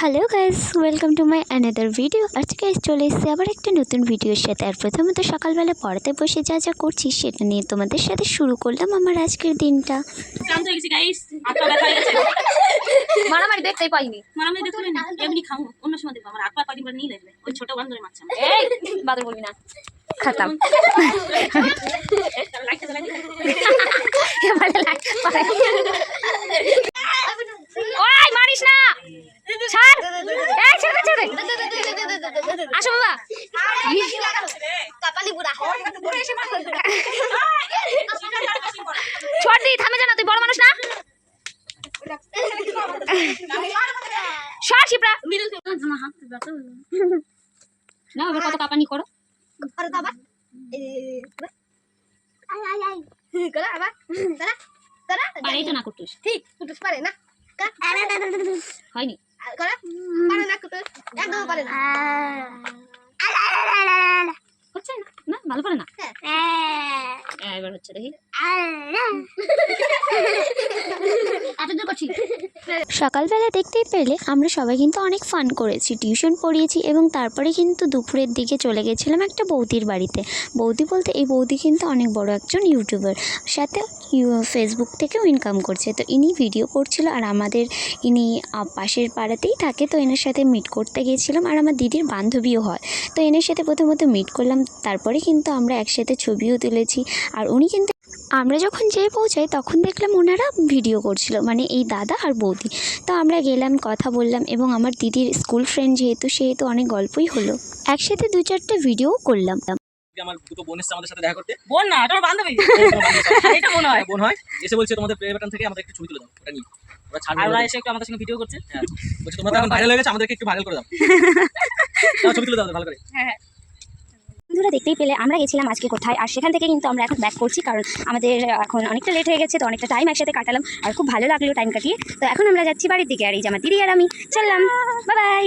Hello guys, welcome to my another video. আজকে guys চলে এসেছি আবার একটা নতুন ভিডিওর সাথে। আর প্রথমত সকালবেলা পড়াতে বসে যা যা করছি সেটা নিয়ে তোমাদের সাথে শুরু করলাম আমার আজকের দিনটা। ক্লান্ত হয়ে গেছি গাইস, হাতটা ব্যথা হয়ে গেছে। মারামারি দেখতেই পাইনি। মারামারি দেখতে না, এমনি খাও, অন্য সময় দেখবো। আমার হাত পা কদিন পরে নিয়ে লাগবে, ওই ছোট বান্ধবী মারছে আমাকে। এই বাদর বলবি না, খতম। ওই মারিস না, ছাড়। এই ছেড়ে ছেড়ে আসো বাবা। কাপালি বুড়া ছোট দি, থামে যা না, তুই বড় মানুষ না। সর শিপ্রা। আমার হাত ব্যথা হয়ে না, এবার কত কাপানি করো। করে দাও আবার আই আই আই করে আবার দাঁড়া দাঁড়া পারেই তো না কুটুস, ঠিক কুটুস পারে না হয়নি। করে পারে না কুটুস একদম পারে না হচ্ছে না, না ভালো করে না। এবার হচ্ছে দেখি, এত দূর করছি। সকালবেলা দেখতেই পেলে আমরা সবাই কিন্তু অনেক ফান করেছি, টিউশন পড়িয়েছি এবং তারপরে কিন্তু দুপুরের দিকে চলে গেছিলাম একটা বৌদির বাড়িতে। বৌদি বলতে এই বৌদি কিন্তু অনেক বড় একজন ইউটিউবার, সাথে ফেসবুক থেকেও ইনকাম করছে। তো ইনি ভিডিও করছিল আর আমাদের ইনি পাশের পাড়াতেই থাকে। তো এনার সাথে মিট করতে গিয়েছিলাম আর আমার দিদির বান্ধবীও হয়। তো এনার সাথে প্রথমত মিট করলাম, তারপরে কিন্তু আমরা একসাথে ছবিও তুলেছি। আর উনি কিন্তু আমরা যখন যেয়ে পৌঁছাই তখন দেখলাম ওনারা ভিডিও করছিল, মানে এই দাদা আর বৌদি। তো আমরা গেলাম, কথা বললাম এবং আমার দিদির স্কুল ফ্রেন্ড সেহেতু অনেক গল্পই হলো। একসাথে 2-4টা ভিডিও করলাম। আমার দুটো বোন এসেছে আমাদের সাথে দেখা করতে। বোন না, তোমার বান্ধবী। এটা বোন হয়। বোন হয়, এসে বলছে তোমাদের প্লে বাটন থেকে আমাদের একটু ছবি তুলে দাও, ওটা নিয়ে ওরা ছাড়বে। আর ওরা এসে একটু আমাদের সঙ্গে ভিডিও করছে। হ্যাঁ, বলছে তোমরা তো এখন ভাইরাল হয়ে গেছে, আমাদেরকে একটু ভাইরাল করে দাও। দাও, ছবি তুলে দাও ভালো করে। বন্ধুরা দেখতেই পেলে আমরা গেছিলাম আজকে কোথায়, আর সেখান থেকে কিন্তু আমরা এখন ব্যাক করছি, কারণ আমাদের এখন অনেকটা লেট হয়ে গেছে। তো অনেকটা টাইম একসাথে কাটালাম আর খুব ভালো লাগলো টাইম কাটিয়ে। তো এখন আমরা যাচ্ছি বাড়ির দিকে, আর এই যে আমার দিদি আর আমি চললাম। Bye bye.